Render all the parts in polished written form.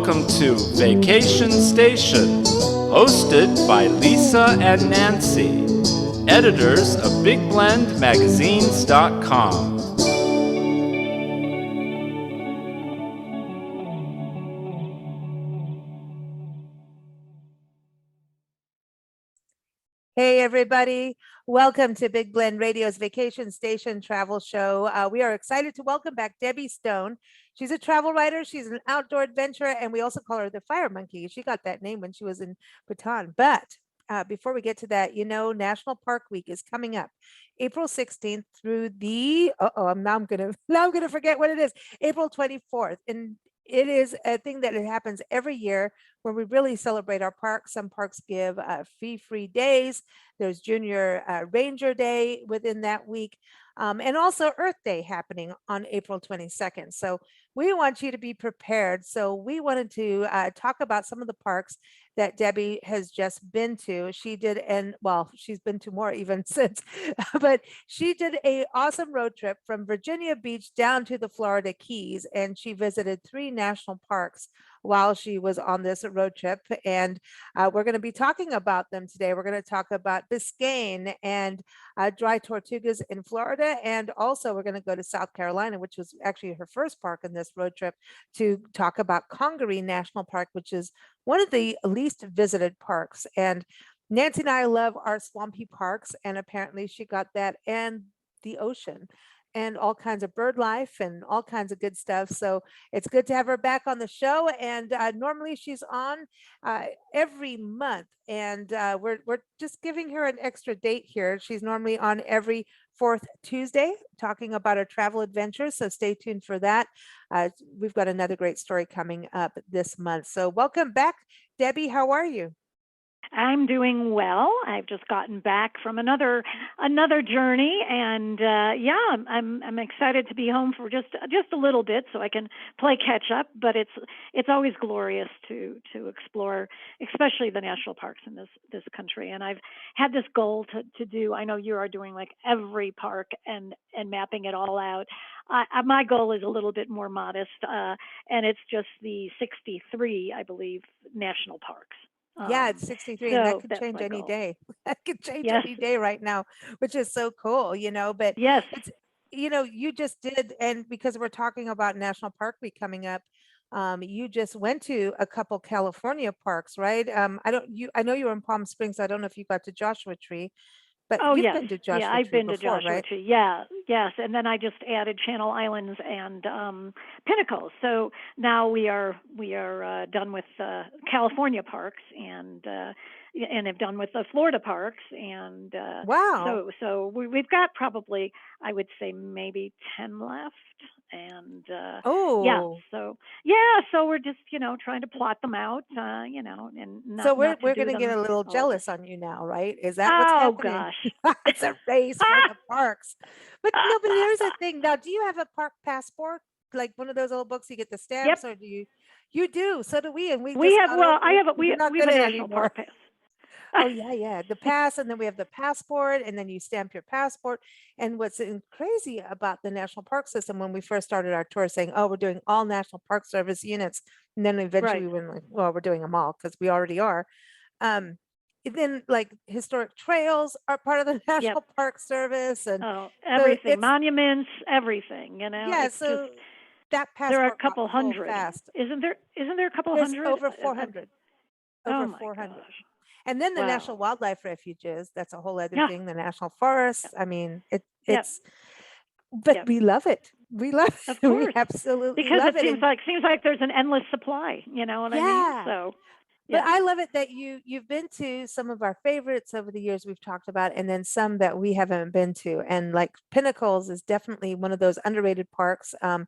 Welcome to Vacation Station, hosted by Lisa and Nancy, editors of BigBlendMagazines.com. Hey, everybody. Welcome to Big Blend Radio's Vacation Station Travel Show. We are excited to welcome back Debbie Stone. She's a travel writer. She's an outdoor adventurer, and we also call her the Fire Monkey. She got that name when she was in Bhutan. But before we get to that, National Park Week is coming up, April 16th through the I'm gonna forget what it is, April 24th, and it is a thing that it happens every year where we really celebrate our parks. Some parks give free days. There's Junior Ranger Day within that week, and also Earth Day happening on April 22nd. So we want you to be prepared. So we wanted to talk about some of the parks that Debbie has just been to. She did, and well, she's been to more even since, but she did a awesome road trip from Virginia Beach down to the Florida Keys, and she visited 3 national parks while she was on this road trip. And we're going to be talking about them today. We're going to talk about Biscayne and Dry Tortugas in Florida. And also we're going to go to South Carolina, which was actually her first park in this road trip, to talk about Congaree National Park, which is one of the least visited parks. And Nancy and I love our swampy parks, and apparently she got that and the ocean and all kinds of bird life and all kinds of good stuff. So it's good to have her back on the show. And normally she's on every month, and we're just giving her an extra date here. She's normally on every 4th Tuesday talking about her travel adventures. So stay tuned for that. We've got another great story coming up this month. So welcome back, Debbie. How are you? I'm doing well. I've just gotten back from another journey, and I'm excited to be home for just a little bit so I can play catch up. But it's always glorious to explore, especially the national parks in this country. And I've had this goal to do. I know you are doing like every park and mapping it all out. My goal is a little bit more modest, and it's just the 63, I believe, national parks. Yeah, it's 63, and that could change any day. That could change any day right now, which is so cool, but yes, it's, you just did, and because we're talking about National Park Week coming up, you just went to a couple California parks, right? I know you were in Palm Springs. I don't know if you got to Joshua Tree, but you've yes. been to Joshua I've Tree been to before, Joshua right? Tree. Yeah, yes. And then I just added Channel Islands and Pinnacle. So now we are done with California parks and have done with the Florida parks. And Wow. so we've got probably, I would say, maybe 10 left. And Oh, so we're just trying to plot them out, and so not we're to do gonna get them a little all at once. jealous on you now, right? Is that what's Oh happening? gosh. It's a race for the parks. But no, but here's the thing. Now, do you have a park passport? Like one of those old books you get the Yep. stamps, or do you do? So do we, and we We just have got well, over I it. have a We're not we have good a at it national anymore. park pass. Oh yeah, the pass, and then we have the passport, and then you stamp your passport. And what's crazy about the national park system, when we first started our tour, saying, "Oh, we're doing all National Park Service units," and then eventually Right. we went like, "Well, we're doing them all because we already are." Um, and then like historic trails are part of the Yep. National Park Service, and Oh, so everything, it's monuments, everything. yeah. It's just So that there are a passport got couple full hundred. fast. Isn't there a couple There's hundred? over 400, Oh over my 400. gosh. And then the National Wow. Wildlife Refuges, that's a whole other Yeah. thing, the national forests. Yep. I mean, Yep. but Yep. we love it. We love Of it. We course. absolutely Because love it it. seems And like there's an endless supply. You know what I mean? yeah, So, but yeah. I love it that you've been to some of our favorites over the years we've talked about, and then some that we haven't been to. And like Pinnacles is definitely one of those underrated parks. I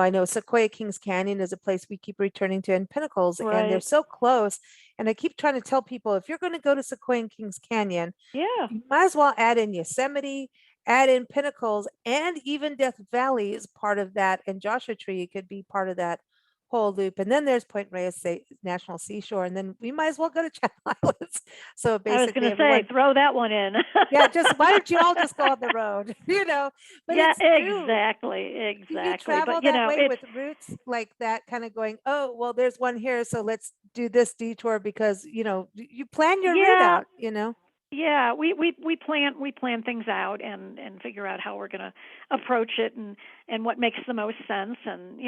know Sequoia Kings Canyon is a place we keep returning to, and Pinnacles, and they're Right. so close. And I keep trying to tell people, if you're going to go to Sequoia Kings Canyon, Yeah. you might as well add in Yosemite, add in Pinnacles, and even Death Valley is part of that, and Joshua Tree could be part of that whole loop. And then there's Point Reyes National Seashore, and then we might as well go to Channel Islands. So I was basically, going to say, everyone, throw that one in. yeah, just why don't you all just go on the road, you know? But Yeah, it's true. exactly, You exactly. travel But you that know, way it's with routes like that, kind of going, oh, well, there's one here, so let's do this detour because, you plan your route yeah, out. yeah. We plan things out and figure out how we're going to approach it and what makes the most sense. And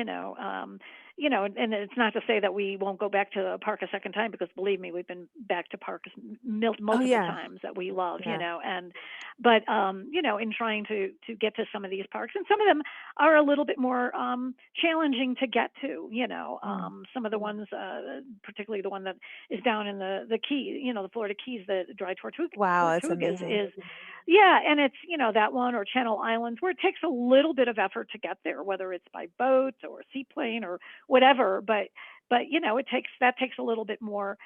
and it's not to say that we won't go back to the park a second time, because believe me, we've been back to parks Oh, multiple yeah. times that we love. Yeah. And but in trying to get to some of these parks, and some of them are a little bit more challenging to get to. Mm. Some of the ones, particularly the one that is down in the Key, the Florida Keys, the Dry Wow, it's Tortugas amazing. is, yeah, and it's that one, or Channel Islands, where it takes a little bit of effort to get there, whether it's by boat or seaplane or whatever. But it takes a little bit more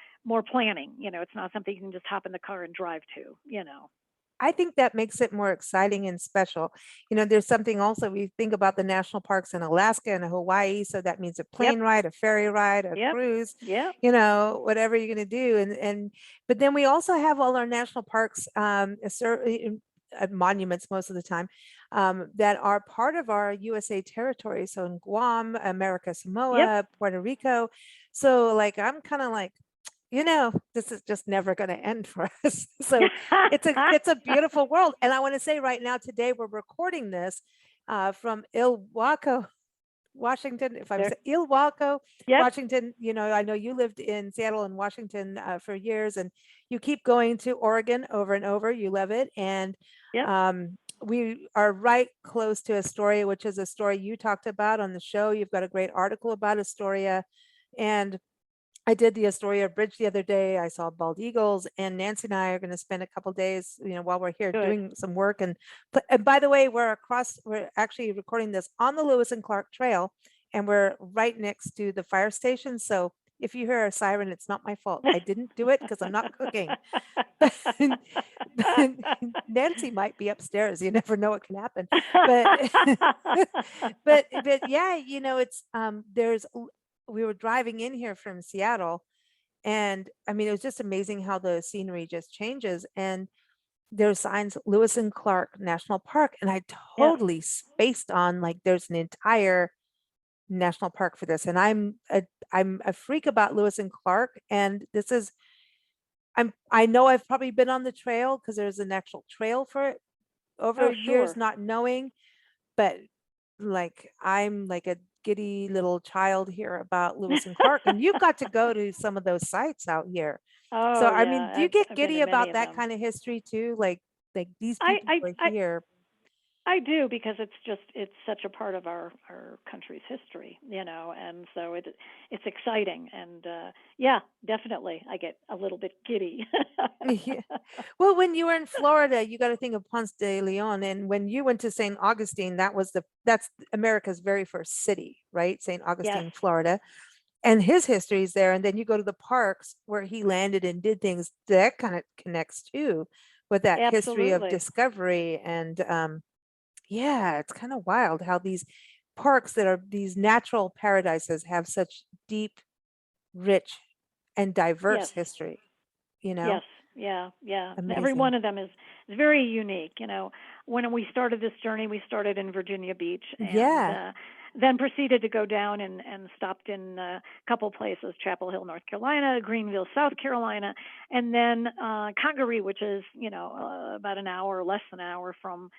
planning. It's not something you can just hop in the car and drive to. I think that makes it more exciting and special. There's something also we think about the national parks in Alaska and Hawaii. So that means a Yep, plane ride, a ferry ride, a yep, cruise, yep, whatever you're going to do. But then we also have all our national parks, monuments most of the time, that are part of our USA territory. So in Guam, America, yep. Samoa, Puerto Rico. So like, I'm kind of like, this is just never going to end for us. So it's a beautiful world. And I want to say right now, today we're recording this from Ilwaco, Washington. If I'm There. saying Ilwaco, Yep, Washington, I know you lived in Seattle and Washington for years, and you keep going to Oregon over and over. You love it. And yep. we are right close to Astoria, which is a story you talked about on the show. You've got a great article about Astoria. And I did the Astoria Bridge the other day. I saw bald eagles, and Nancy and I are going to spend a couple days, while we're here Good. doing some work. And by the way, we're actually recording this on the Lewis and Clark Trail, and we're right next to the fire station. So if you hear a siren, it's not my fault. I didn't do it because I'm not cooking. But Nancy might be upstairs. You never know what can happen. But but yeah, it's we were driving in here from Seattle, and I mean, it was just amazing how the scenery just changes. And there's signs Lewis and Clark National Park, and I Yep. totally spaced on like there's an entire national park for this. And I'm a freak about Lewis and Clark, and this is I know I've probably been on the trail because there's an actual trail for it over Oh, years, sure. not knowing, but like I'm like a giddy little child here about Lewis and Clark, and you've got to go to some of those sites out here. So Oh, I mean, yeah. do you I've get I've been giddy to many about of that them. kind of history too? Like these I people I were I here. I do, because it's such a part of our country's history, and so it's exciting. And yeah, definitely I get a little bit giddy. Yeah. Well, when you were in Florida, you got to think of Ponce de Leon, and when you went to St. Augustine, that's America's very first city, right? St. Yes, Augustine, Florida. And his history is there. And then you go to the parks where he landed and did things that kind of connects too with that history of absolutely. discovery. And yeah, it's kind of wild how these parks that are these natural paradises have such deep, rich, and diverse Yes. history, Yes, yeah, yeah. Every amazing. one of them is very unique. When we started this journey, we started in Virginia Beach, and Yeah. then proceeded to go down and stopped in a couple places: Chapel Hill, North Carolina; Greenville, South Carolina; and then Congaree, which is about an hour, less than an hour from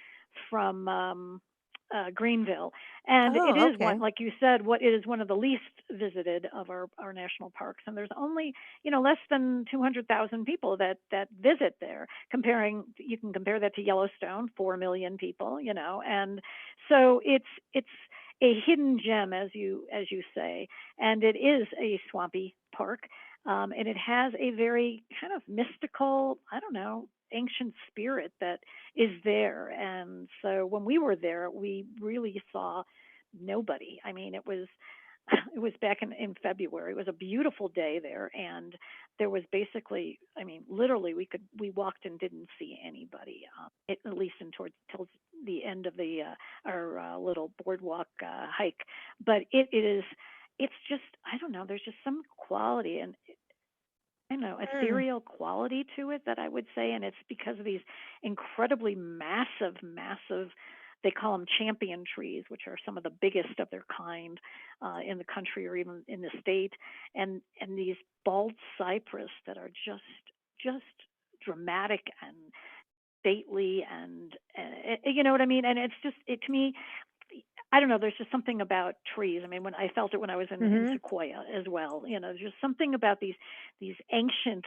Greenville. And it Oh, is one, okay. like you said, what it is one of the least visited of our national parks. And there's only less than 200,000 people that visit there. You can compare that to Yellowstone, 4 million people. And so it's a hidden gem, as you say, and it is a swampy park. And it has a very kind of mystical, I don't know, ancient spirit that is there. And so when we were there, we really saw nobody. I mean, it was it was back in February. It was a beautiful day there, and there was basically, I mean, literally, we walked and didn't see anybody. At least till the end of the our little boardwalk hike. But it is it's just, I don't know, there's just some quality and I don't know, Mm. ethereal quality to it that I would say, and it's because of these incredibly massive. They call them champion trees, which are some of the biggest of their kind in the country or even in the state, and these bald cypress that are just dramatic and stately and you know what I mean. And it's just it to me, I don't know. There's just something about trees. I mean, when I felt it when I was in Hmm. Sequoia as well. You know, there's just something about these ancient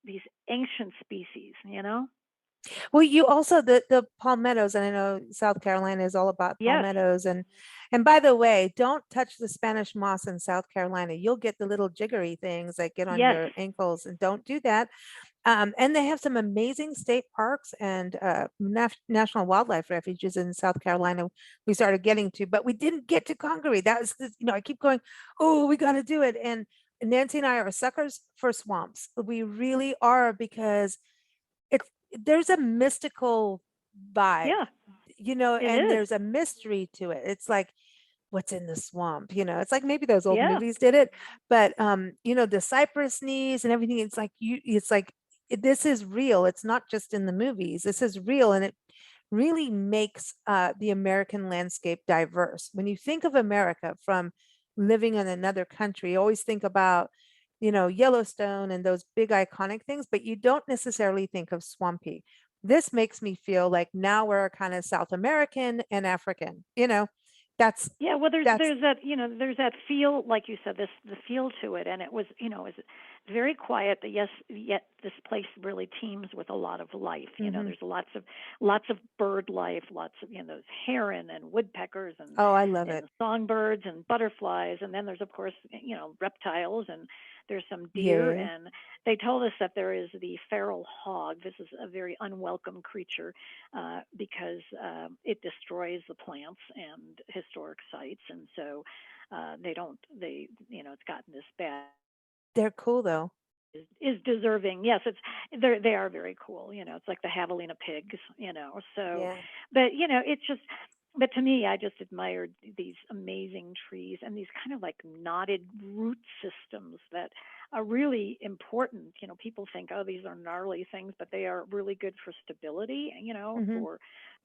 these ancient species. You know. Well, you also the palmettos, and I know South Carolina is all about Yes. palmettos. And by the way, don't touch the Spanish moss in South Carolina. You'll get the little jiggery things that get on Yes. your ankles, and don't do that. And they have some amazing state parks and national wildlife refuges in South Carolina. We started getting to, but we didn't get to Congaree. That was, I keep going, oh, we got to do it. And Nancy and I are suckers for swamps. We really are, because it's there's a mystical vibe, Yeah. It and is. there's a mystery to it. It's like, what's in the swamp? It's like maybe those old Yeah. movies did it, but the cypress knees and everything. It's like this is real. It's not just in the movies. This is real, and it really makes the American landscape diverse. When you think of America from living in another country, you always think about, Yellowstone and those big iconic things, but you don't necessarily think of swampy. This makes me feel like now we're kind of South American and African. That's Yeah, well, that's there's that there's that feel, like you said, the feel to it, and it was it was very quiet, but yes, yet this place really teems with a lot of life. mhm. There's lots of bird life, lots of those heron and woodpeckers Oh, I love it. and songbirds and butterflies, and then there's of course reptiles and there's some deer, Yay. and they told us that there is the feral hog. This is a very unwelcome creature because it destroys the plants and historic sites, and so they don't. It's gotten this bad. They're cool though. Is deserving. Yes, they are very cool. It's like the javelina pigs. So, Yeah. but it's just. But to me, I just admired these amazing trees and these kind of like knotted root systems that are really important. People think, oh, these are gnarly things, but they are really good for stability. Hmm.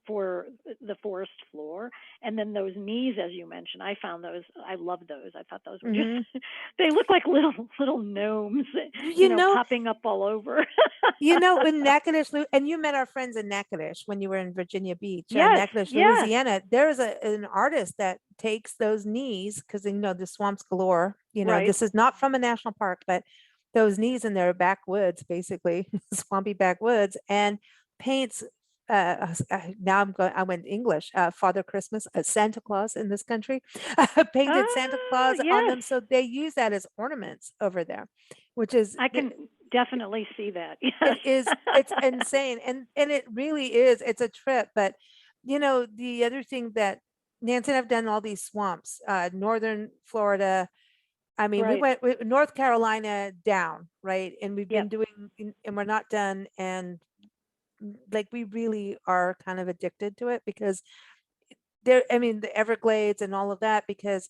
For the forest floor. And then those knees, as you mentioned, I found those. I love those. I thought those were just. Hmm. They look like little gnomes, You know, popping up all over. in Natchitoches, and you met our friends in Natchitoches when you were in Virginia Beach, Yes, Natchitoches, yeah, Louisiana. There is an artist that takes those knees, because the swamps galore. right. This is not from a national park, but those knees in their backwoods, basically swampy backwoods, and paints. Now I went English. Father Christmas, Santa Claus in this country, painted Santa Ah, Claus on yes, them, so they use that as ornaments over there, which is I can definitely see that. Yes. it's insane. And it really is, it's a trip. But the other thing that Nancy and I've done, all these swamps, northern Florida. I mean, we Right. went North Carolina down, right? And we've been Yep. doing, and we're not done. And like, we really are kind of addicted to it, because I mean, the Everglades and all of that, because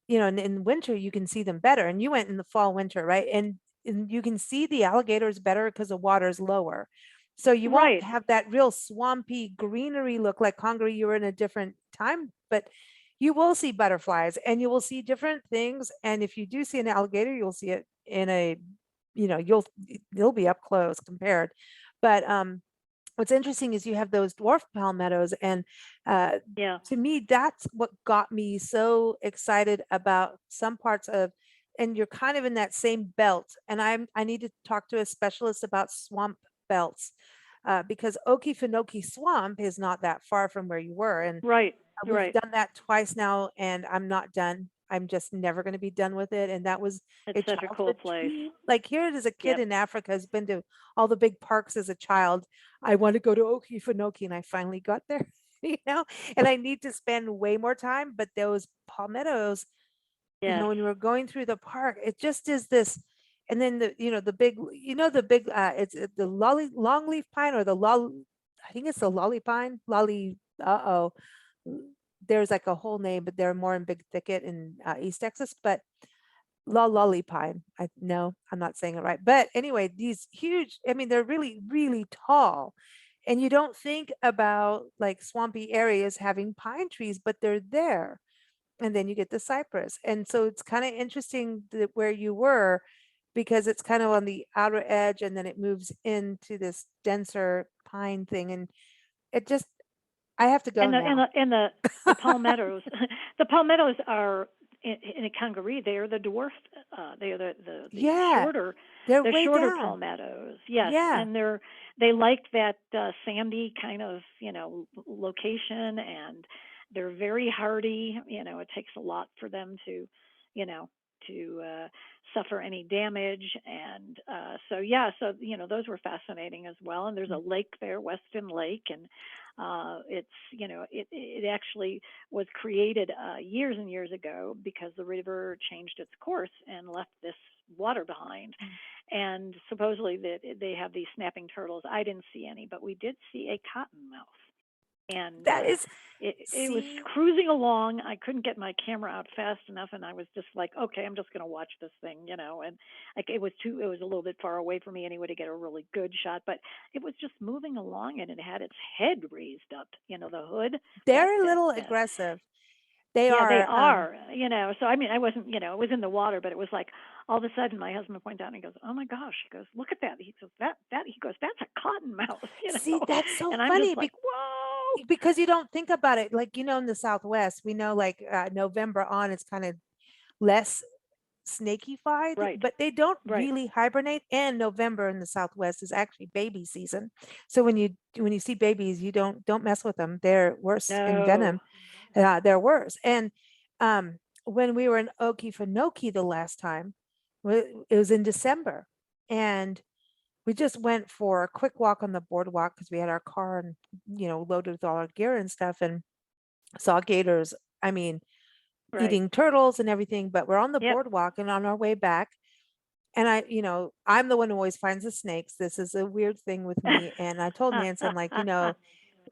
in winter you can see them better. And you went in the fall, winter, right? And you can see the alligators better because the water's lower. So you won't Right. have that real swampy greenery look like Congaree. You were in a different time, but you will see butterflies and you will see different things. And if you do see an alligator, you'll see it in a, you'll be up close compared. But what's interesting is you have those dwarf palmettos, and uh, Yeah. to me, that's what got me so excited about some parts of. And you're kind of in that same belt, and I need to talk to a specialist about swamp belts, because Okefenokee Swamp is not that far from where you were, and Right. we've Right. done that twice now, and I'm not done. I'm just never going to be done with it. And that was It's a such a cool childhood place. dream. Like, here it is, a kid Yep. in Africa has been to all the big parks as a child. I want to go to Okefenokee, and I finally got there, and I need to spend way more time. But those palmettos, Yes. when we were going through the park, it just is this. And then the big, it's the longleaf pine, or the I think it's the lolly pine, lolly. Uh-oh. there's like a whole name, but they're more in Big Thicket in East Texas. But lolly pine. No, I'm not saying it right. But anyway, these huge, I mean, they're really, really tall. And you don't think about like swampy areas having pine trees, but they're there. And then you get the cypress. And so it's kind of interesting that where you were, because it's kind of on the outer edge and then it moves into this denser pine thing. And it just, I have to go And the and now. the and the palmettos, the palmettos are in a Congaree. They are the dwarf. They are the Yeah, shorter, they're the way shorter down. palmettos. Yes, Yeah. and they like that sandy kind of location, and they're very hardy. It takes a lot for them to, you know, to suffer any damage, and so those were fascinating as well. And there's a lake there, Weston Lake, and it actually was created years and years ago because the river changed its course and left this water behind. And supposedly that they have these snapping turtles. I didn't see any, but we did see a cottonmouth. And That is, it was see, cruising along. I couldn't get my camera out fast enough, and I was just like, okay, I'm just going to watch this thing. And like it was a little bit far away for me anyway to get a really good shot, but it was just moving along, and it had its head raised up, the hood. That they're a that little that aggressive. They Yeah, they are, are. So I mean, I wasn't, it was in the water, but it was like all of a sudden my husband pointed out and he goes, "Oh my gosh!" He goes, "Look at that!" He goes, "That." He goes, "That's a cottonmouth," see, that's so And I'm funny just like, "Whoa!" because you don't think about it. Like, in the Southwest, we know like November on, it's kind of less snaky-fied, Right, but they don't right. really hibernate. And November in the Southwest is actually baby season. So when you see babies, you don't mess with them. They're worse in No, venom. They're worse. And when we were in Okefenokee the last time, it was in December, and we just went for a quick walk on the boardwalk because we had our car and loaded with all our gear and stuff, and saw gators. I mean, right. eating turtles and everything. But we're on the Yep. boardwalk and on our way back, and I'm the one who always finds the snakes. This is a weird thing with me. And I told Nancy, I'm like,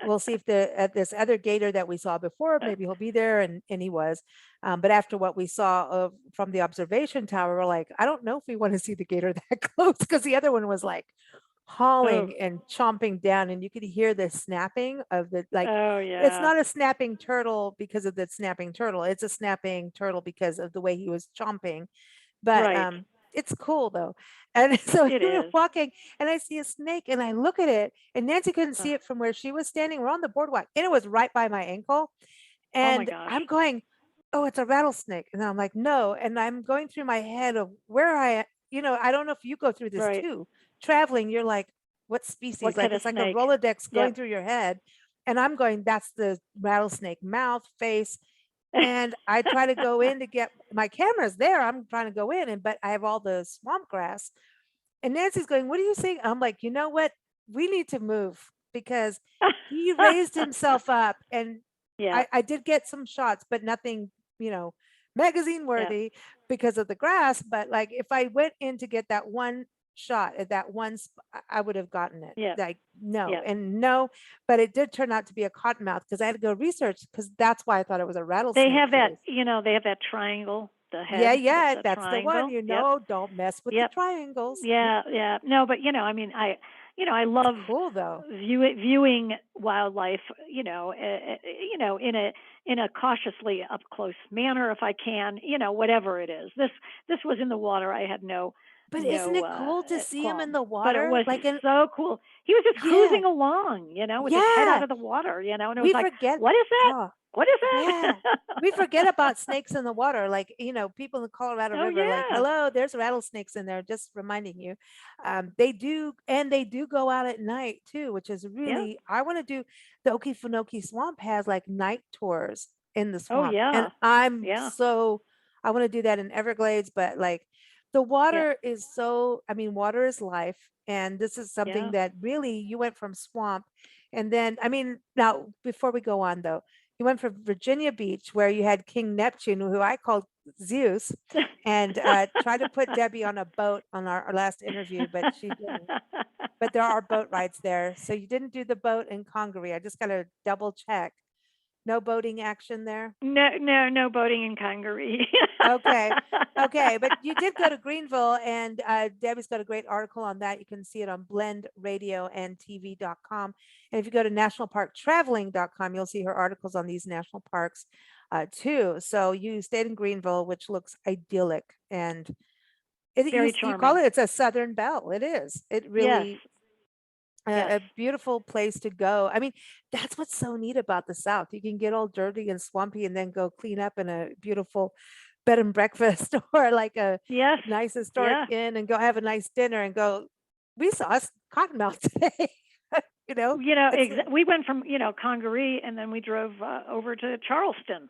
we'll see if this other gator that we saw before, maybe he'll be there. And he was. But after what we saw from the observation tower, we're like, I don't know if we want to see the gator that close, because the other one was like Oh, hauling and chomping down, and you could hear the snapping of the, like, oh it's yeah. not a snapping turtle because of the snapping turtle. It's a snapping turtle because of the way he was chomping. But Right. it's cool though. And so It we were is. walking and I see a snake and I look at it, and Nancy couldn't Uh, see it from where she was standing. We're on the boardwalk and it was right by my ankle. oh my And gosh. I'm going, oh, it's a rattlesnake. And I'm like, no. And I'm going through my head of where I don't know if you go through this Right. too. Traveling, you're like, what species? What Like kind of it's like a snake? Rolodex going Yep. through your head. And I'm going, that's the rattlesnake mouth, face. And I try to go in to get my camera's there. I'm trying to go in, but I have all the swamp grass. And Nancy's going, what are you saying? I'm like, you know what? We need to move, because he raised himself up, and Yeah. I did get some shots, but nothing, magazine Yeah. worthy because of the grass. But like, if I went in to get that one shot at that one, I would have gotten it. Yeah. Like, no, Yeah. and no, but it did turn out to be a cottonmouth, because I had to go research, because that's why I thought it was a They rattlesnake have that, face. they have that triangle, the Yeah, head, yeah, the that's the one. triangle. Yep. Don't mess with the Yep. triangles. Yeah, yeah. No, but I mean, I It's love cool though. viewing wildlife, in a cautiously up close manner if I can, whatever it is. This was in the water. I had But isn't no it cool to see him in qualms, the but it water? was Like, in, so cool. He was just yeah, cruising along, with his head out yeah. of the water, and it was We like, forget. what is that? Oh, What is yeah. that? We forget about snakes in the water. Like, people in the Colorado Oh River, like, yeah, hello, there's rattlesnakes in there, just reminding you. They do, and they do go out at night too, which is yeah. really, I want to do, the Okefenokee Swamp has like night tours in the Oh swamp. And yeah, yeah, I want to do that in Everglades, but like, the yeah, water is so, I mean, water is life. And this is something yeah. that really, you went from swamp. And then, I mean, now before we go on though, you went from Virginia Beach, where you had King Neptune, who I called Zeus, and tried to put Debbie on a boat on our last interview, but she didn't. But there are boat rides there. So you didn't do the boat in Congaree. I just got to double check. No boating action there. No boating in Congaree. Okay. Okay. But you did go to Greenville, and Debbie's got a great article on that. You can see it on blendradioandtv.com. And if you go to nationalparktraveling.com, you'll see her articles on these national parks too. So you stayed in Greenville, which looks idyllic. And Very you call charming. it, it's a Southern Belle. It is. It Yes. really Yes. a beautiful place to go. I mean, that's what's so neat about the South. You can get all dirty and swampy and then go clean up in a beautiful bed and breakfast or like a Yes. nice historic Yeah. inn and go have a nice dinner and go, we saw Cottonmouth today. you know, it's We went from, Congaree, and then we drove over to Charleston,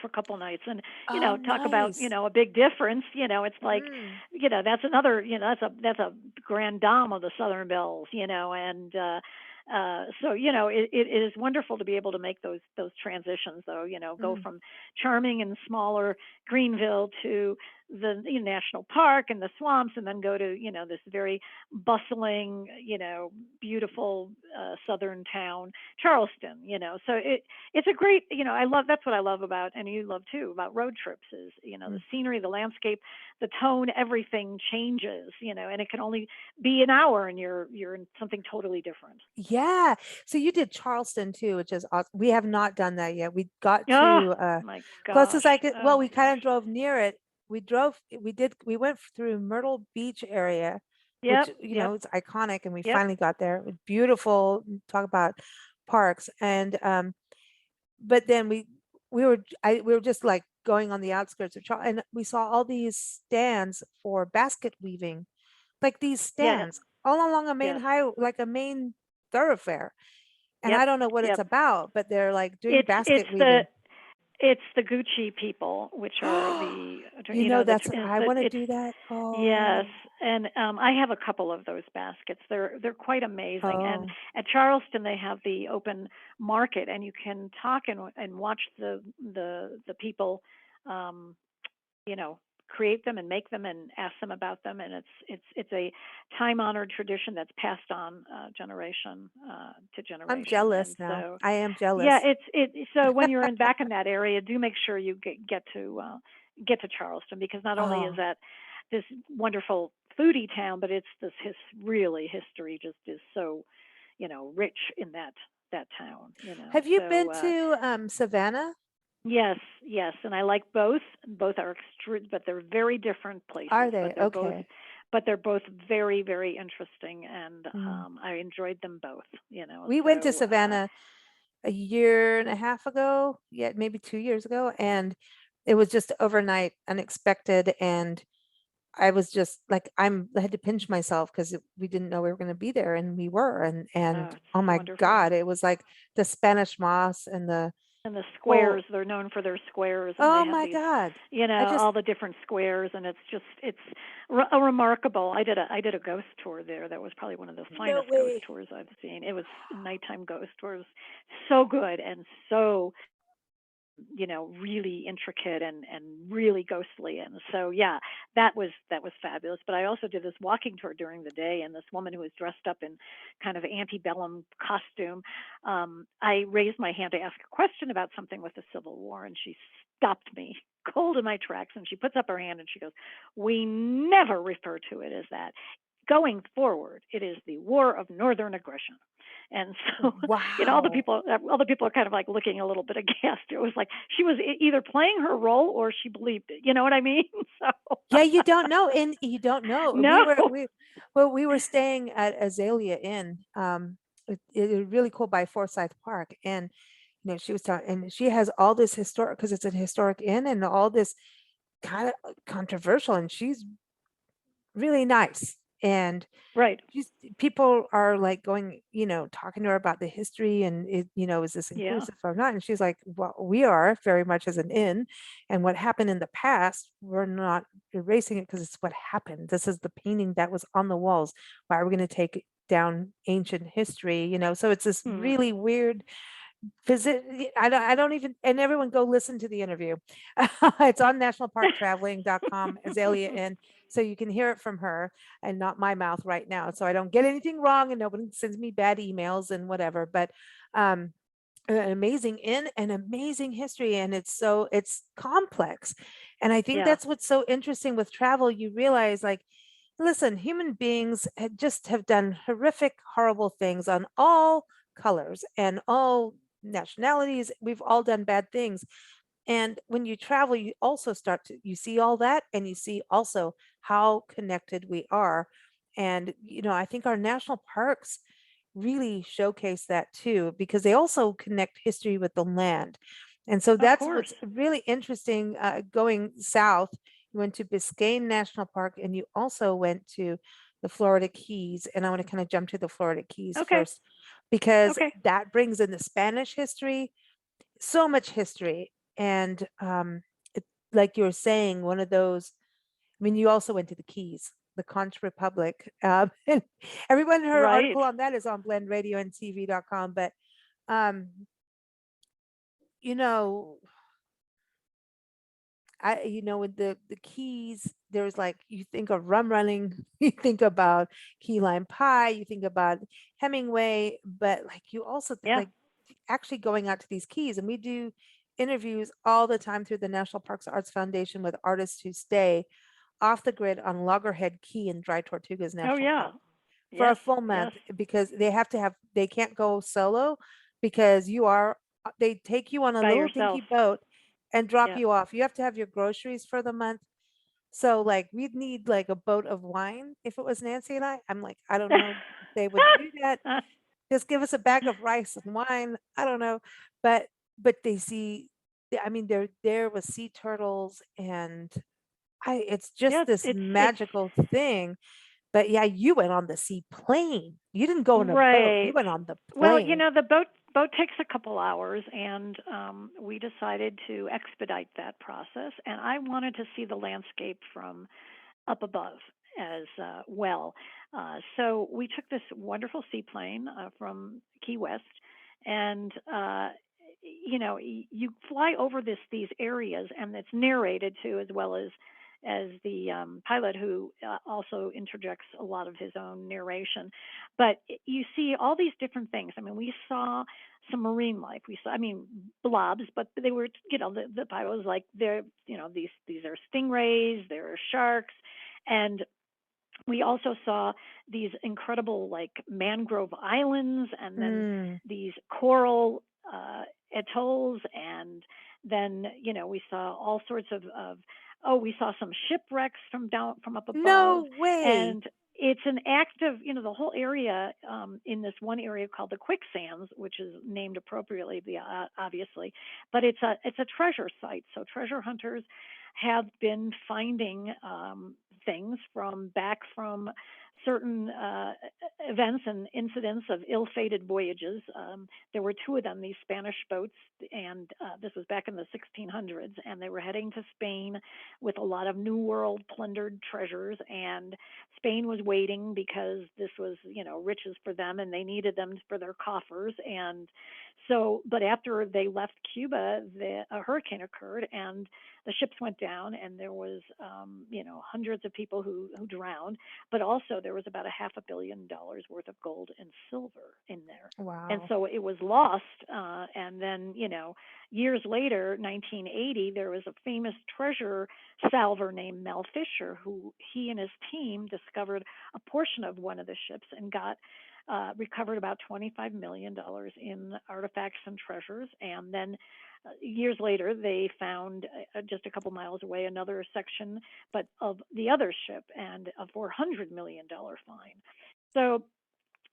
for a couple nights. And, oh talk about, nice. a big difference. It's like, Mm. that's another, that's a grand dame of the Southern Bells, and so, it is wonderful to be able to make those transitions, though, go Mm. from charming and smaller Greenville to the national park and the swamps, and then go to, this very bustling, beautiful southern town, Charleston. So it's a great, that's what I love about, and you love too, about road trips is, the Mm. scenery, the landscape, the tone, everything changes, and it can only be an hour, and you're in something totally different. Yeah. So you did Charleston too, which is awesome. We have not done that yet. We got Oh to my closest gosh. I could, Oh well, my we kind gosh. of drove near it. We went through Myrtle Beach area, which, Yep. Yep. it's iconic, and we Yep. finally got there. It was beautiful. Talk about parks. And but then we were just like going on the outskirts of Charleston, and we saw all these stands for basket weaving, like these Yeah. stands all along a main Yes. highway, like a main thoroughfare. And I Yep. don't know what it's Yep. about, but they're like doing It's basket it's the weaving. it's the Gucci people, which are the That's I want to it's do that. yes, Oh, and I have a couple of those baskets. They're quite amazing. And oh, at Charleston, they have the open market, and you can talk and watch the people, um, you know, create them and make them and ask them about them. And it's a time honored tradition that's passed on generation to I'm generation. jealous And now. so I am yeah, jealous. so when you're back in that area, do make sure you get to Charleston, because not only is Oh, that this wonderful foodie town, but it's this really history just is so, rich in that town. have you been So to Savannah? yes, yes, and I like both. Both are extreme, but they're very different Are places. they? Okay. But they're both very, very interesting, and Mm. I enjoyed them both. We went to So Savannah a year and a half ago, yeah, maybe 2 years ago, and it was just overnight, unexpected, and I was just like, I had to pinch myself because we didn't know we were going to be there, and we were, and it's oh my wonderful. God, it was like the Spanish moss and the And the whole. squares, they're known for their squares, and they Oh have my these, God, I just all the different squares, and it's a remarkable. I did a ghost tour there. That was probably one of the no finest ghost way. tours I've seen. It was a nighttime ghost tour. It was so good and so, really intricate and really ghostly. And so, yeah, that was fabulous. But I also did this walking tour during the day, and this woman who was dressed up in kind of antebellum costume, I raised my hand to ask a question about something with the Civil War, and she stopped me cold in my tracks, and she puts up her hand and she goes, "We never refer to it as that. Going forward, it is the War of Northern Aggression." And so, all the Wow. people are kind of like looking a little bit aghast. It was like she was either playing her role or she believed it. You know what I mean? So Yeah, you don't know, and you don't know. no, We were staying at Azalea Inn. It was really cool by Forsyth Park, and she was talking, and she has all this historic, because it's a historic inn, and all this kind of controversial, and she's really nice, and right? she's people are like going, talking to her about the history, and is this Yeah. inclusive or not? And she's like, well, we are very much as an inn, and what happened in the past, we're not erasing it because it's what happened. This is the painting that was on the walls. Why are we going to take down ancient history? So it's this Hmm. really weird visit. I don't even, and everyone go listen to the interview. It's on nationalparktraveling.com, Azalea Inn, so you can hear it from her and not my mouth right now, so I don't get anything wrong and nobody sends me bad emails and whatever. But um an amazing in and amazing history, and it's complex. And I think Yeah. that's what's so interesting with travel. You realize, like, listen, human beings just have done horrific, horrible things on all colors and all nationalities. We've all done bad things. And when you travel, you also start to you see all that, and you see also how connected we are. And I think our national parks really showcase that too, because they also connect history with the land. And so Of that's course. what's really interesting. Going south, you went to Biscayne National Park, and you also went to the Florida Keys. And I want to kind of jump to the Florida Keys Okay. first, because Okay. that brings in the Spanish history, so much history. And like you were saying, one of those, I mean, you also went to the Keys, the Conch Republic. And everyone, her Right. article on that is on blendradioandtv.com. But, um, you know, with the Keys, there's like, you think of rum running, you think about key lime pie, you think about Hemingway, but like you also Yeah. like actually going out to these keys. And we do interviews all the time through the National Parks Arts Foundation with artists who stay off the grid on Loggerhead Key in Dry Tortugas Oh National yeah. Park for a Yes. full Yes. month, because they can't go solo, because they take you on a By little yourself. dinky boat and drop Yeah. you off. You have to have your groceries for the month. So like we'd need like a boat of wine if it was Nancy and I'm like, I don't know if they would do that. Just give us a bag of rice and wine. I don't know. But they see, I mean, they're there with sea turtles, and it's Yeah. just this It's magical thing. But yeah, you went on the seaplane. You didn't go in a boat. You right. went on the Well, plane. the boat takes a couple hours, and we decided to expedite that process. And I wanted to see the landscape from up above as well. So we took this wonderful seaplane from Key West, and you fly over these areas, and it's narrated too, as well as the pilot, who also interjects a lot of his own narration. But you see all these different things. I mean, we saw some marine life. We saw, I mean, blobs, but they were, the pilot was like, they're, these are stingrays, there are sharks, and we also saw these incredible like mangrove islands, and then Mm. these coral atolls, and then we saw all sorts of oh, we saw some shipwrecks from up above. No way. And it's an active, the whole area, in this one area called the quicksands, which is named appropriately, obviously, but it's a treasure site. So treasure hunters have been finding things from certain events and incidents of ill-fated voyages. There were two of them, these Spanish boats, and this was back in the 1600s, and they were heading to Spain with a lot of New World plundered treasures, and Spain was waiting because this was, riches for them, and they needed them for their coffers. And so, but after they left Cuba, a hurricane occurred, and the ships went down, and there was, hundreds of people who drowned, but also there was about a $500 million worth of gold and silver in there. And Wow. so it was lost. And then, years later, 1980, there was a famous treasure salver named Mel Fisher, who he and his team discovered a portion of one of the ships and recovered about $25 million in artifacts and treasures. And then years later, they found just a couple miles away another section, but of the other ship, and a $400 million find. So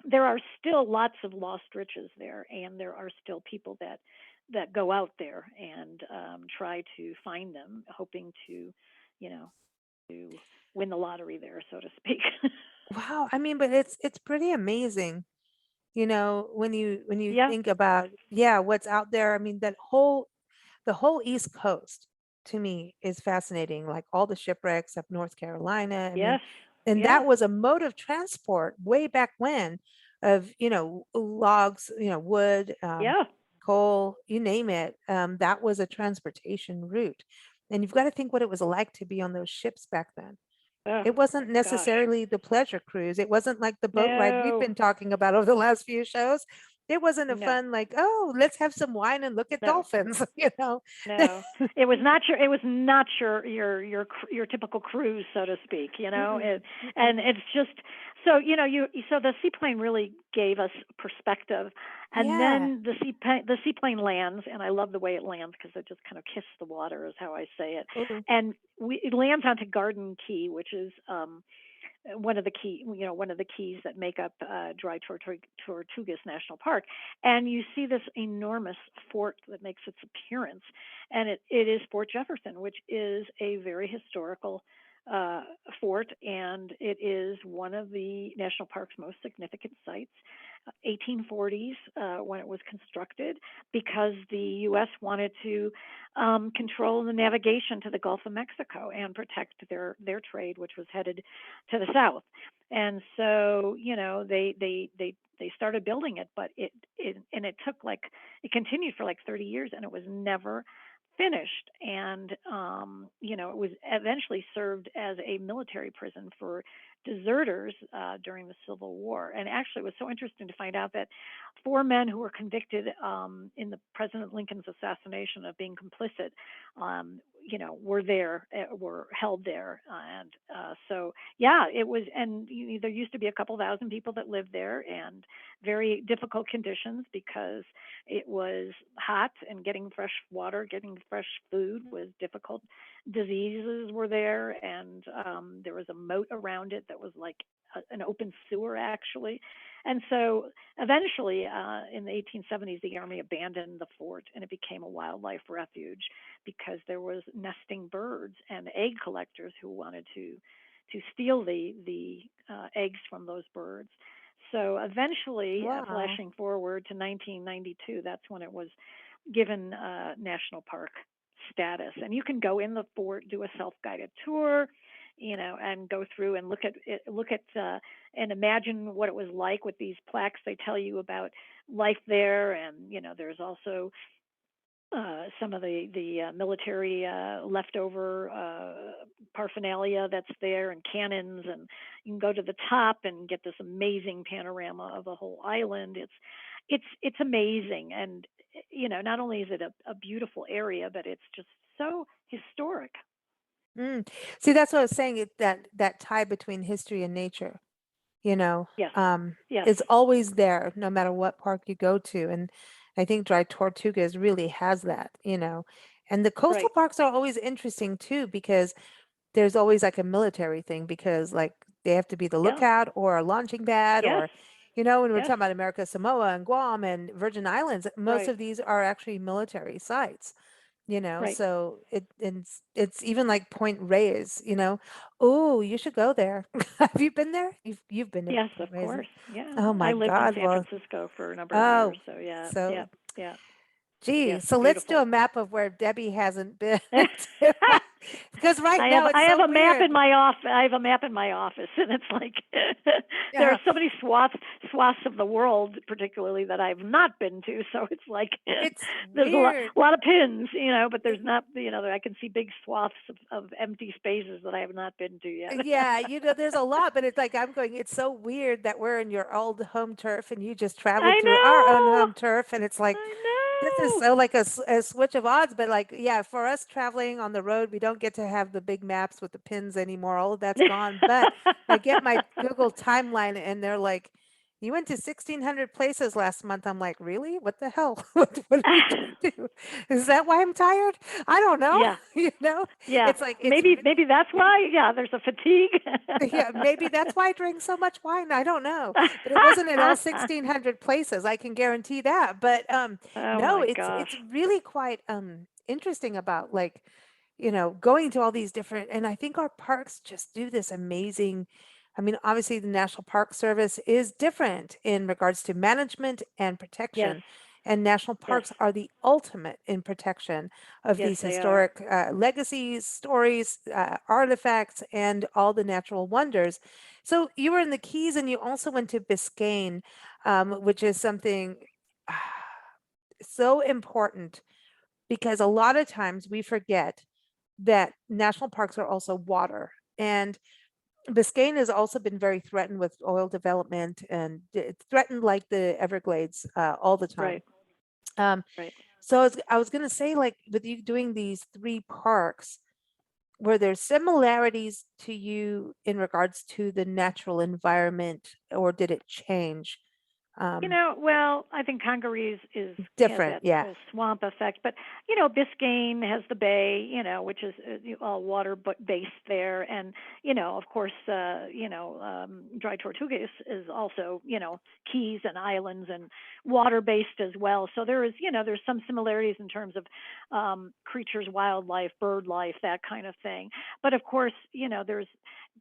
there are still lots of lost riches there, and there are still people that go out there and try to find them, hoping to, to win the lottery there, so to speak. Wow. I mean, but it's pretty amazing, when you Yeah. think about, yeah, what's out there. I mean, the whole East Coast to me is fascinating, like all the shipwrecks of North Carolina. I mean, Yes. and Yeah. that was a mode of transport way back when, of, logs, wood, Yeah. coal, you name it. That was a transportation route. And you've got to think what it was like to be on those ships back then. Oh, It wasn't gosh. necessarily the pleasure cruise. It wasn't like the boat ride we've No. been talking about over the last few shows. It wasn't a No, fun like, oh, let's have some wine and look at no, dolphins, no. It was not your. It was not your typical cruise, so to speak. Mm-mm, And mm-mm. it's just so so the seaplane really gave us perspective, and Yeah. then the seaplane lands, and I love the way it lands because it just kind of kissed the water, is how I say it, Ooh, and it lands onto Garden Key, which is one of the keys that make up Dry Tortugas National Park, and you see this enormous fort that makes its appearance, and it is Fort Jefferson, which is a very historical uh, fort, and it is one of the national park's most significant sites. 1840s when it was constructed, because the U.S. wanted to control the navigation to the Gulf of Mexico and protect their trade, which was headed to the south. And so, they started building it, but it took it continued for like 30 years, and it was never finished. And it was eventually served as a military prison for deserters during the Civil War. And actually, it was so interesting to find out that four men who were convicted in the President Lincoln's assassination of being complicit, were held there. And so, yeah, it was. And there used to be a couple thousand people that lived there, and very difficult conditions because it was hot, and getting fresh water, getting fresh food was difficult. Diseases were there, and there was a moat around it that was like an open sewer, actually. And so eventually, in the 1870s, the Army abandoned the fort, and it became a wildlife refuge because there was nesting birds and egg collectors who wanted to steal the eggs from those birds. So eventually, wow. flashing forward to 1992, that's when it was given national park status. And you can go in the fort, do a self-guided tour, and go through and look at it, and imagine what it was like with these plaques. They tell you about life there, and there's also some of the military leftover paraphernalia that's there, and cannons, and you can go to the top and get this amazing panorama of the whole island. It's amazing, and not only is it a beautiful area, but it's just so historic. Mm. See, that's what I was saying, that tie between history and nature, you know, Yes, um, yes, is always there no matter what park you go to. And I think Dry Tortugas really has that. And the coastal right, parks are always interesting too, because there's always like a military thing, because like they have to be the yeah, lookout or a launching pad, yes, or, when we're yes, talking about America, Samoa and Guam and Virgin Islands, most right, of these are actually military sites. right. So it's even like Point Reyes. Oh, you should go there. Have you been there? You've been to Yes, Point of Reyes. course. Yeah, Oh I my lived in God. San Well, Francisco for a number of years, oh, so yeah, yeah, so yeah, gee, yes, so let's do beautiful. a map of where Debbie hasn't been to. Because right I have now it's I have so a map weird. in my off I have a map in my office, and it's like there are Yeah, so many swaths of the world, particularly, that I've not been to. So it's like it's there's weird. a lot of pins, but there's not, I can see big swaths of empty spaces that I have not been to yet. Yeah, there's a lot, but it's like I'm going, it's so weird that we're in your old home turf and you just traveled I through our own know, home turf. And it's like, I this is know. so like a switch of odds. But like, yeah, for us traveling on the road, we don't get to have the big maps with the pins anymore. All of that's gone. But I get my Google timeline and they're like, you went to 1,600 places last month. I'm like, really? What the hell? What did we just do? Is that why I'm tired? I don't know. Yeah, You know, yeah. it's like, it's Maybe that's why. Yeah, there's a fatigue. yeah, maybe that's why I drank so much wine. I don't know. But it wasn't in all 1,600 places. I can guarantee that. But Oh no, my it's gosh. really quite interesting about like, going to all these different, and I think our parks just do this amazing. I mean, obviously the National Park Service is different in regards to management and Yes, protection. And national yes, parks are the ultimate in protection of yes, these they are. historic legacies, stories, artifacts, and all the natural wonders. So you were in the Keys and you also went to Biscayne, which is something so important, because a lot of times we forget that national parks are also water. And Biscayne has also been very threatened with oil development, and it's threatened like the Everglades all the time. Right, Um, right. so I was going to say, like, with you doing these three parks, were there similarities to you in regards to the natural environment, or did it change? Um, Well, I think Congaree has Different, that yeah. whole swamp effect, but Biscayne has the bay, which is all water based there, and of course, Dry Tortugas is also keys and islands and water based as well. So there's some similarities in terms of creatures, wildlife, bird life, that kind of thing. But of course, there's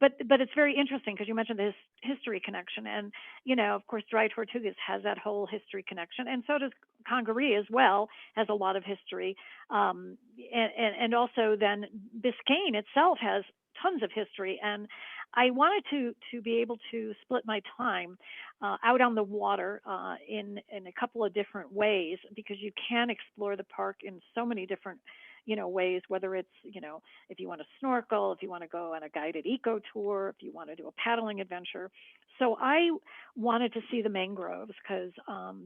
but it's very interesting because you mentioned this history connection, and of course, Dry Tortugas has that whole history connection, and so does Congaree as well, has a lot of history. And also then Biscayne itself has tons of history. And I wanted to be able to split my time out on the water in a couple of different ways, because you can explore the park in so many different ways, whether it's if you want to snorkel, if you want to go on a guided eco tour, if you want to do a paddling adventure. So I wanted to see the mangroves because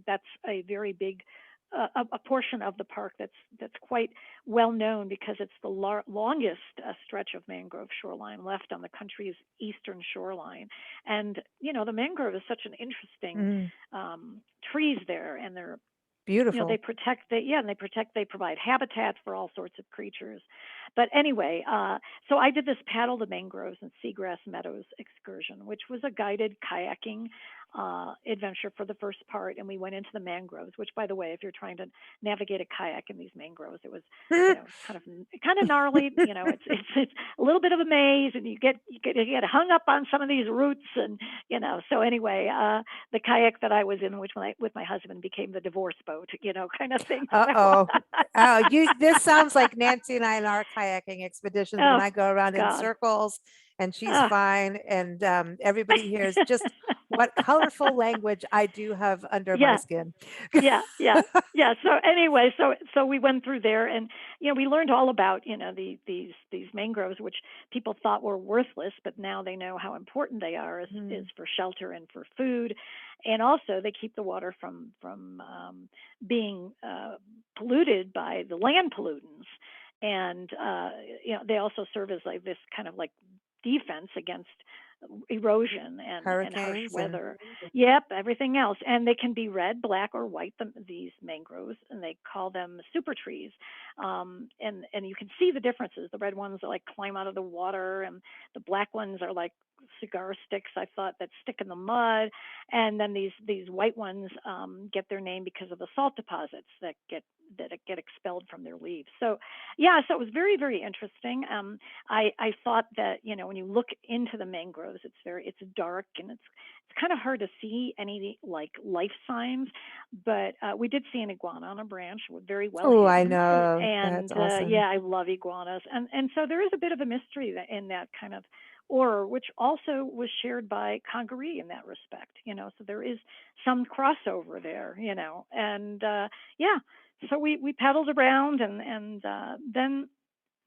that's a very big a portion of the park that's quite well known, because it's the longest stretch of mangrove shoreline left on the country's eastern shoreline. And the mangrove is such an interesting Mm, trees there, and they're they beautiful. protect they provide habitat for all sorts of creatures. But anyway, so I did this paddle the mangroves and seagrass meadows excursion, which was a guided kayaking adventure for the first part, and we went into the mangroves, which, by the way, if you're trying to navigate a kayak in these mangroves, it was kind of gnarly. It's a little bit of a maze, and you get hung up on some of these roots, and so anyway, the kayak that I was in, which with my husband, became the divorce boat, kind of thing. So, Uh-oh. Oh, this sounds like Nancy and I in our kayaking expeditions when oh I go around in God. circles and she's Ah. fine, and everybody hears just what colorful language I do have under my Yeah, skin. yeah, yeah, yeah. So anyway, so we went through there, and we learned all about these mangroves, which people thought were worthless, but now they know how important they are is Mm, for shelter and for food, and also they keep the water from being polluted by the land pollutants, and they also serve as like this kind of like defense against erosion and harsh hurricanes and weather. Yep, everything else. And they can be red, black, or white, these mangroves, and they call them super trees. And you can see the differences. The red ones are like climb out of the water, and the black ones are like cigar sticks, I thought, that stick in the mud. And then these white ones get their name because of the salt deposits that get expelled from their leaves. So yeah, so it was very, very interesting. I thought that when you look into the mangroves, it's dark, and it's kind of hard to see any like life signs, but we did see an iguana on a branch, very well oh, I hidden. know. That's And awesome. yeah, I love iguanas, and so there is a bit of a mystery in that kind of aura, which also was shared by Congaree in that respect. So there is some crossover there. And yeah, so we paddled around, and then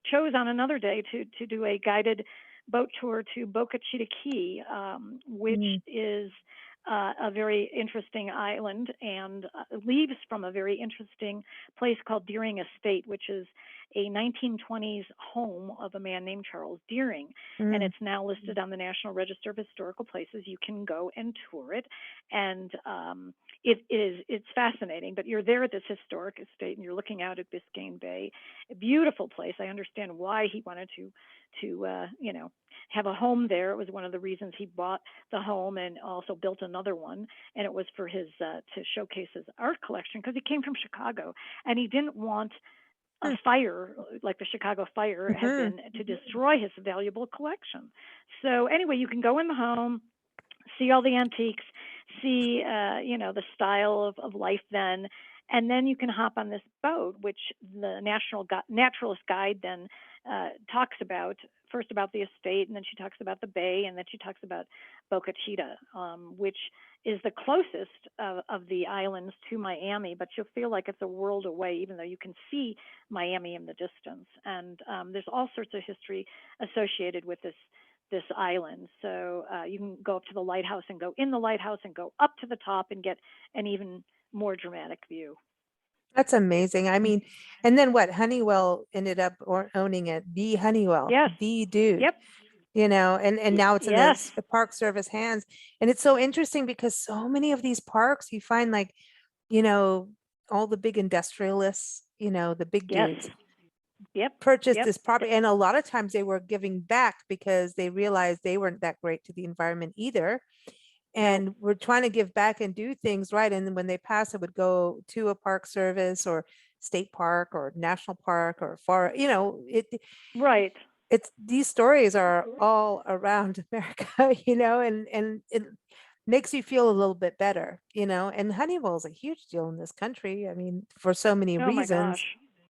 chose on another day to do a guided boat tour to Boca Chica Key, which Mm, is a very interesting island, and leaves from a very interesting place called Deering Estate, which is a 1920s home of a man named Charles Deering, and mm, it's now listed on the National Register of Historical Places. You can go and tour it, and it's fascinating. But you're there at this historic estate, and you're looking out at Biscayne Bay, a beautiful place. I understand why he wanted to have a home there. It was one of the reasons he bought the home and also built another one, and it was for his to showcase his art collection, because he came from Chicago, and he didn't want a mm, fire like the Chicago fire had mhm. been to destroy his valuable collection. So anyway, you can go in the home, see all the antiques, see the style of life then, and then you can hop on this boat, which the naturalist guide then talks about, first about the estate, and then she talks about the bay, and then she talks about Boca Chica, which is the closest of the islands to Miami, but you'll feel like it's a world away, even though you can see Miami in the distance. And there's all sorts of history associated with this island. So you can go up to the lighthouse and go in the lighthouse and go up to the top and get an even more dramatic view. That's amazing. I mean, and then what? Honeywell ended up owning it. The Honeywell, Yes. the dude. Yep. And now it's in Yes. the Park Service hands. And it's so interesting because so many of these parks you find like, you know, all the big industrialists, the big Yes. dudes Yep. purchased Yep. this property. And a lot of times they were giving back because they realized they weren't that great to the environment either. And we're trying to give back and do things right. And then when they pass, it would go to a park service or state park or national park or Right. it's these stories are all around America, and it makes you feel a little bit better, and Honeywell is a huge deal in this country. I mean, for so many Oh my reasons, gosh.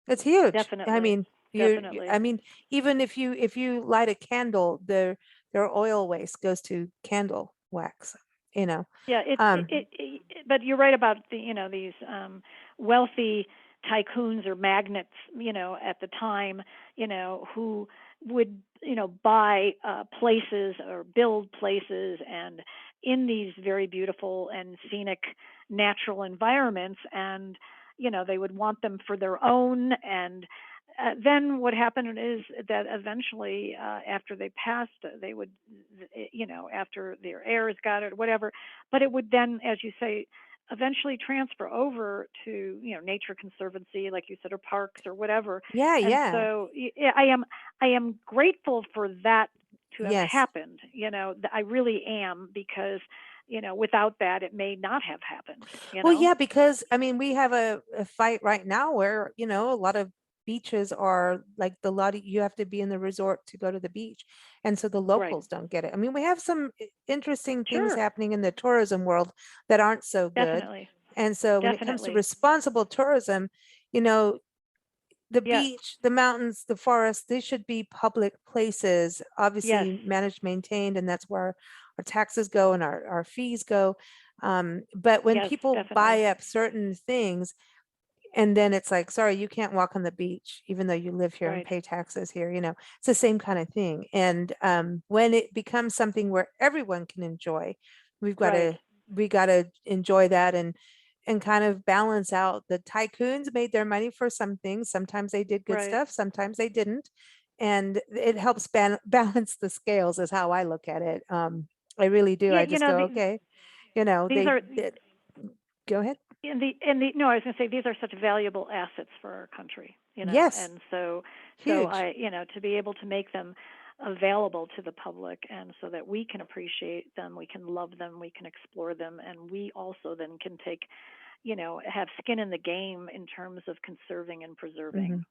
it's huge. I Definitely. mean, Definitely. I mean, even if you light a candle, their oil waste goes to candle wax, you know. Yeah, Um, but you're right about these wealthy tycoons or magnates, at the time, who would, buy places or build places and in these very beautiful and scenic natural environments, and they would want them for their own. And then what happened is that eventually, after they passed, they would, after their heirs got it, whatever, but it would then, as you say, eventually transfer over to, nature conservancy, like you said, or parks or whatever. yeah, And yeah, so I am grateful for that to have yes. happened. I really am, because without that, it may not have happened. Well, yeah, because I mean, we have a fight right now where, a lot of beaches are like you have to be in the resort to go to the beach. And so the Right. locals don't get it. I mean, we have some interesting things Sure. happening in the tourism world that aren't so good. Definitely. And so when it comes to Definitely. responsible tourism, you know, the Yeah. beach, the mountains, the forest, they should be public places, Yes. obviously managed, maintained, and that's where our taxes go and our fees go. But when Yes. people buy Definitely. up certain things, and then it's like, sorry, you can't walk on the beach, even though you live here and Right. pay taxes here, it's the same kind of thing. And when it becomes something where everyone can enjoy, we've got Right. to we got to enjoy that and kind of balance out. The tycoons made their money for some things. Sometimes they did good Right. stuff, sometimes they didn't. And it helps balance the scales is how I look at it. I really do. Yeah. I just go, okay, These are go ahead. in the no, I was going to say, these are such valuable assets for our country. Yes, And so huge. I to be able to make them available to the public, and so that we can appreciate them, we can love them, we can explore them, and we also then can take, have skin in the game in terms of conserving and preserving. Mhm.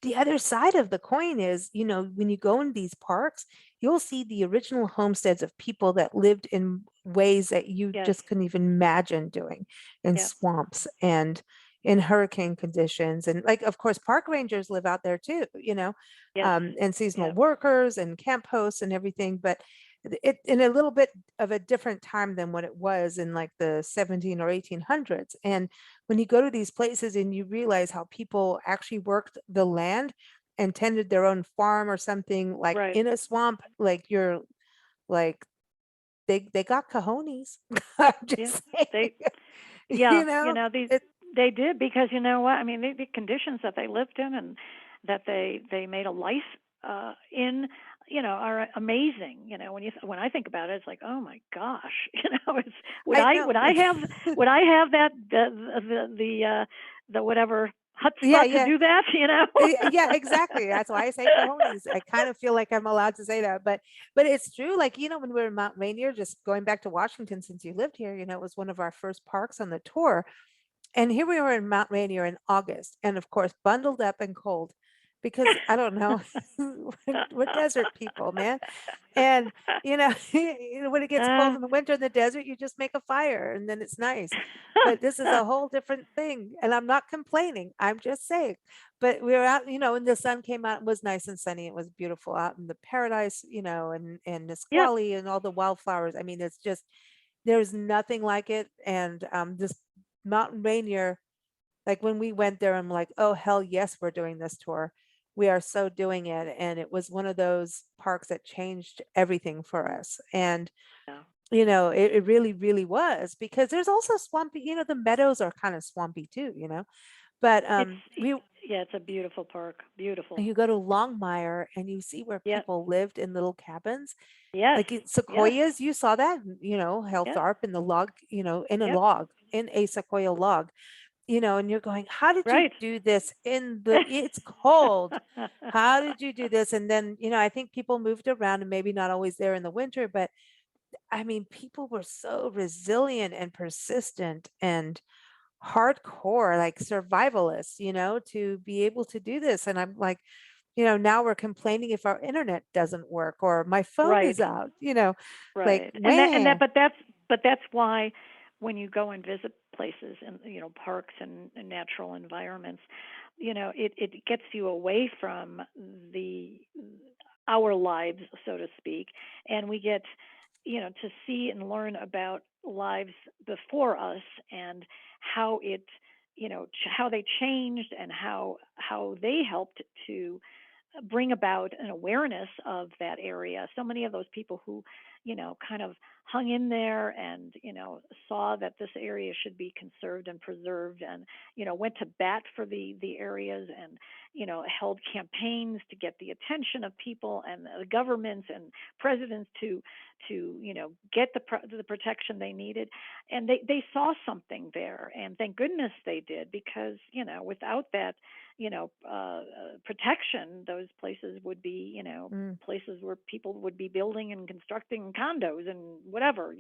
The other side of the coin is, when you go in these parks, you'll see the original homesteads of people that lived in ways that you Yes. just couldn't even imagine doing in Yeah. swamps and in hurricane conditions. And like, of course, park rangers live out there too, Yes. and seasonal Yeah. workers and camp hosts and everything. But it in a little bit of a different time than what it was in like the 17 or 1800s. And when you go to these places and you realize how people actually worked the land and tended their own farm or something like Right. in a swamp, like you're like they got cojones. I'm Yeah. just saying, They Yeah, these it, they did, because you know what? I mean, the conditions that they lived in and that they made a life in, are amazing. When I think about it, it's like, oh my gosh, it's I know. would I have that the whatever Yeah, chutzpah to yeah. do that? Yeah, exactly. That's why I say cojones. I kind of feel like I'm allowed to say that, but it's true. Like, when we were in Mount Rainier, just going back to Washington, since you lived here, it was one of our first parks on the tour. And here we were in Mount Rainier in August, and of course, bundled up and cold because I don't know, we're desert people, man. And when it gets cold uh, in the winter in the desert, you just make a fire and then it's nice. But this is a whole different thing. And I'm not complaining. I'm just saying. But we were out, and the sun came out, it was nice and sunny. It was beautiful out in the paradise, and yep. Nisqually and all the wildflowers. I mean, it's just there's nothing like it. And this Mountain Rainier, like when we went there, I'm like, oh hell yes, we're doing this tour. we are so doing it. And it was one of those parks that changed everything for us. And Yeah. it really, really was, because there's also swampy, the meadows are kind of swampy too, but It's we yeah, it's a beautiful park. Beautiful. you go to Longmire and you see where Yep. people lived in little cabins, Yes. like Yes. sequoias. You saw that, Yep. Heltharp in the log, in a Yep. log, in a sequoia log, and you're going, how did you Right. do this it's cold? How did you do this? And then, I think people moved around and maybe not always there in the winter, but I mean, people were so resilient and persistent and hardcore, like survivalists, to be able to do this. And I'm like, now we're complaining if our internet doesn't work or my phone Right. is out, like, Right. And that man. but that's why when you go and visit places and parks and natural environments, it gets you away from the our lives, so to speak, and we get to see and learn about lives before us and how it how they changed and how they helped to bring about an awareness of that area. So many of those people who, kind of hung in there and, saw that this area should be conserved and preserved and, went to bat for the areas and, held campaigns to get the attention of people and the governments and presidents to, get the protection they needed. And they saw something there. And thank goodness they did, because, without that, protection, those places would be, Mm, places where people would be building and constructing condos and whatever,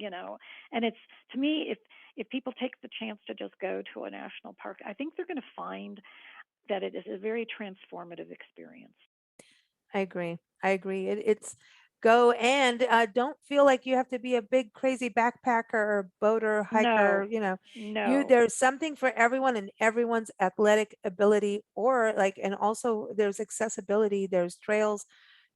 And it's, to me, if people take the chance to just go to a national park, I think they're going to find that it is a very transformative experience. I agree. I agree. It's go, and don't feel like you have to be a big crazy backpacker or boater, hiker. No, no. There's something for everyone and everyone's athletic ability, or like, and also there's accessibility. There's trails,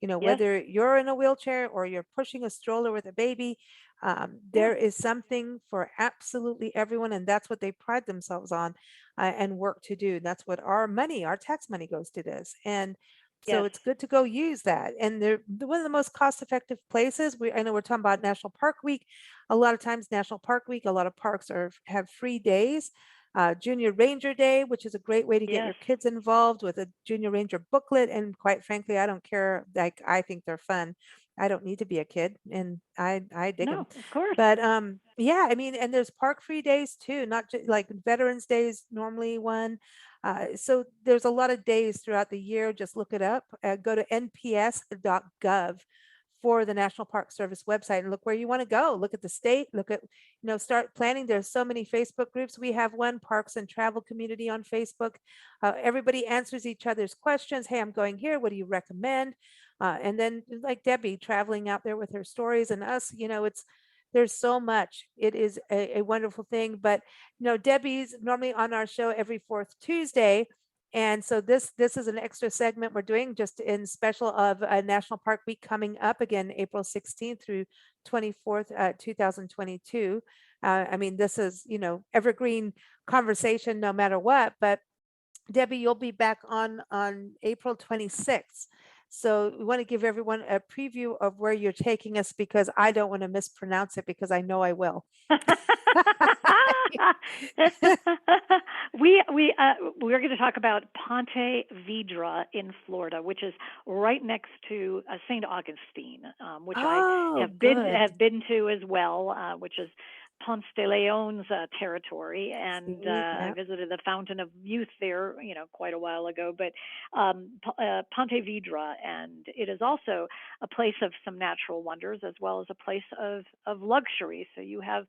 Yes, whether you're in a wheelchair or you're pushing a stroller with a baby. yeah, There is something for absolutely everyone, and that's what they pride themselves on, and work to do. That's what our tax money goes to this. And so yes, it's good to go use that. And one of the most cost effective places. I know we're talking about National Park Week. A lot of times, National Park Week, a lot of parks have free days. Junior Ranger Day, which is a great way to get yes. your kids involved with a Junior Ranger booklet. And quite frankly, I don't care. Like, I think they're fun. I don't need to be a kid, and I dig them. No, of course. But yeah, I mean, and there's park free days too. Not just like Veterans Days, normally one. So there's a lot of days throughout the year. Just look it up. Go to nps.gov for the National Park Service website and look where you want to go. Look at the state. Look at, start planning. There's so many Facebook groups. We have one, Parks and Travel Community, on Facebook. Everybody answers each other's questions. Hey, I'm going here. What do you recommend? And then, like Debbie, traveling out there with her stories, and us, there's so much. It is a wonderful thing. But Debbie's normally on our show every fourth Tuesday. And so this is an extra segment we're doing just in special of National Park Week coming up again, April 16th through 24th, 2022. I mean, this is, evergreen conversation no matter what. But Debbie, you'll be back on April 26th. So we want to give everyone a preview of where you're taking us, because I don't want to mispronounce it, because I know I will. We're going to talk about Ponte Vedra in Florida, which is right next to St. Augustine, which I Oh, have been good. have been to as well, which is Ponce de Leon's territory, and See, I yeah. visited the Fountain of Youth there, quite a while ago. But Ponte Vedra, and it is also a place of some natural wonders as well as a place of luxury. So you have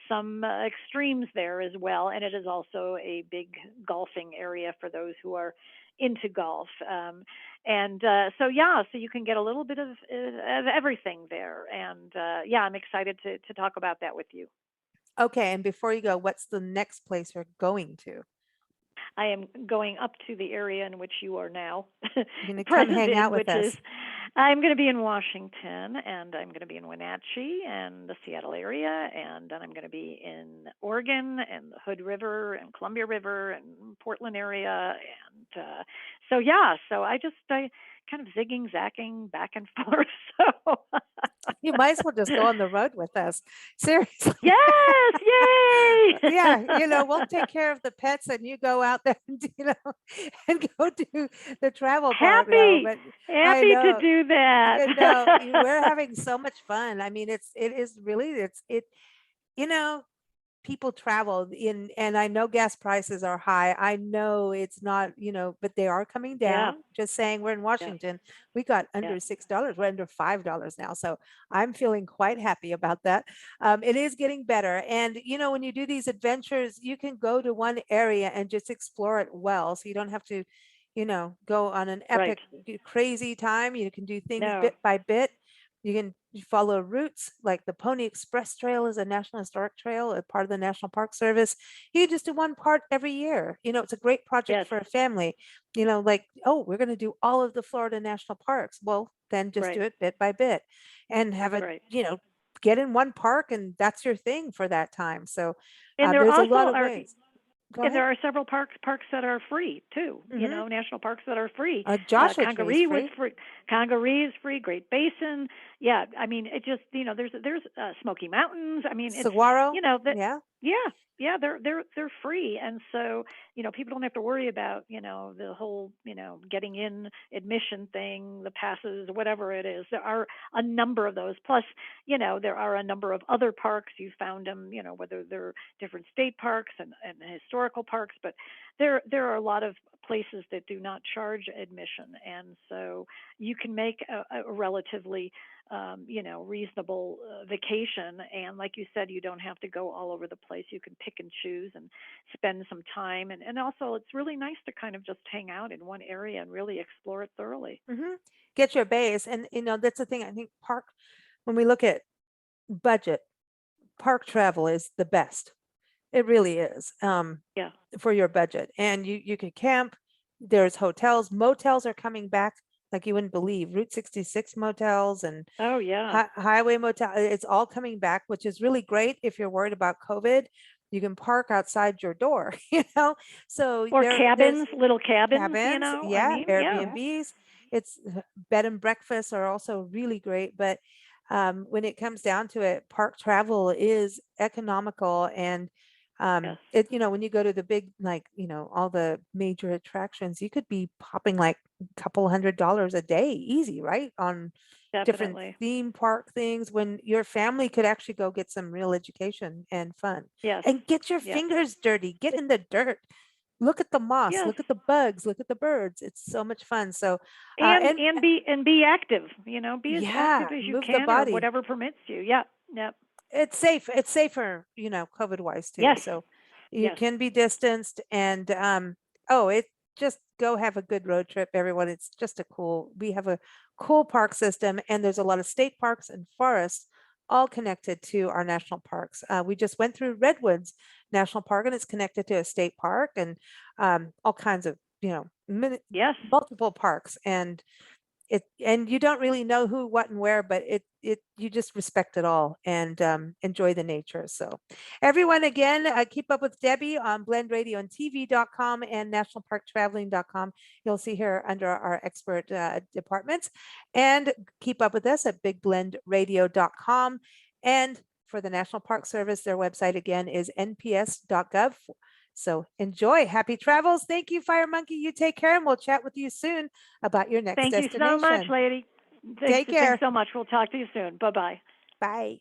some extremes there as well, and it is also a big golfing area for those who are into golf. And so yeah, so you can get a little bit of everything there, and yeah, I'm excited to talk about that with you. Okay, and before you go, what's the next place you're going to? I am going up to the area in which you are now You're going to come present hang in, out with which is us. I'm going to be in Washington, and I'm going to be in Wenatchee and the Seattle area, and then I'm going to be in Oregon and the Hood River and Columbia River and Portland area, and so I kind of zigging, zacking back and forth. So You might as well just go on the road with us. Seriously. yes, yay! Yeah, we'll take care of the pets and you go out there and, and go do the travel part. No, Happy, but I happy to know, do that. we're having so much fun. I mean, it is really, you know, people travel in, and I know gas prices are high. I know it's not, but they are coming Yeah, down. Just saying, we're in yeah, Washington. We got yeah. under $6. We're under $5 now. So I'm feeling quite happy about that. It is getting better. And, when you do these adventures, you can go to one area and just explore it well. So you don't have to, go on an Right. epic, crazy time. You can do things No. bit by bit. You can follow routes like the Pony Express Trail is a National Historic Trail, a part of the National Park Service. You just do one part every year. It's a great project Yes. for a family. Like, oh, we're going to do all of the Florida national parks. Well, then just do Right. it bit by bit and have it, Right. get in one park and that's your thing for that time. So And there there's a lot also of are ways. Go and ahead. there are several parks that are free too. Mhm. National parks that are free. Joshua Tree is Congaree was free. free. Congaree is free. Great Basin. Yeah, I mean, it just there's Smoky Mountains. I mean, it's Saguaro. that Yeah. yeah, they're free, and so people don't have to worry about the whole getting in admission thing, the passes, whatever it is. There are a number of those. Plus, there are a number of other parks. You found them, whether they're different state parks and historical parks, but there are a lot of places that do not charge admission, and so you can make a relatively reasonable vacation. And like you said, you don't have to go all over the place. You can pick and choose and spend some time. And also, it's really nice to kind of just hang out in one area and really explore it thoroughly. Mhm. Get your base. And, that's the thing. I think when we look at budget, park travel is the best. It really is, Yeah. for your budget. And you can camp. There's hotels. Motels are coming back like you wouldn't believe. Route 66 motels and Oh, yeah. highway motel. It's all coming back, which is really great if you're worried about COVID. You can park outside your door, So Or there's cabins, little cabins, cabins, I yeah, mean, yeah. Airbnbs. It's bed and breakfasts are also really great, but when it comes down to it, park travel is economical. And Yes. when you go to the big, like, all the major attractions, you could be popping like a couple $100 a day easy, right? On different Definitely. theme park things, when your family could actually go get some real education and fun Yes. and get your Yes. fingers dirty, get in the dirt, look at the moss, Yes. look at the bugs, look at the birds. It's so much fun. So And and be active, be as yeah, active as you move the can or body. whatever permits you. Yeah. Yep. It's safe. It's safer, COVID wise too. Yes. So you Yes. can be distanced. And oh, it just go have a good road trip, everyone. It's just we have a cool park system, and there's a lot of state parks and forests all connected to our national parks. We just went through Redwoods National Park, and it's connected to a state park, and all kinds of, Yes. multiple parks. And you don't really know who, what, and where, but you just respect it all and enjoy the nature. So everyone, again, keep up with Debbie on blendradioandtv.com and nationalparktraveling.com. You'll see her under our expert departments, and keep up with us at bigblendradio.com. And for the National Park Service, their website again is nps.gov. So enjoy. Happy travels. Thank you, Fire Monkey. You take care, and we'll chat with you soon about your next Thank you destination. so much, lady. Take care. Thanks so much. We'll talk to you soon. Bye-bye. Bye.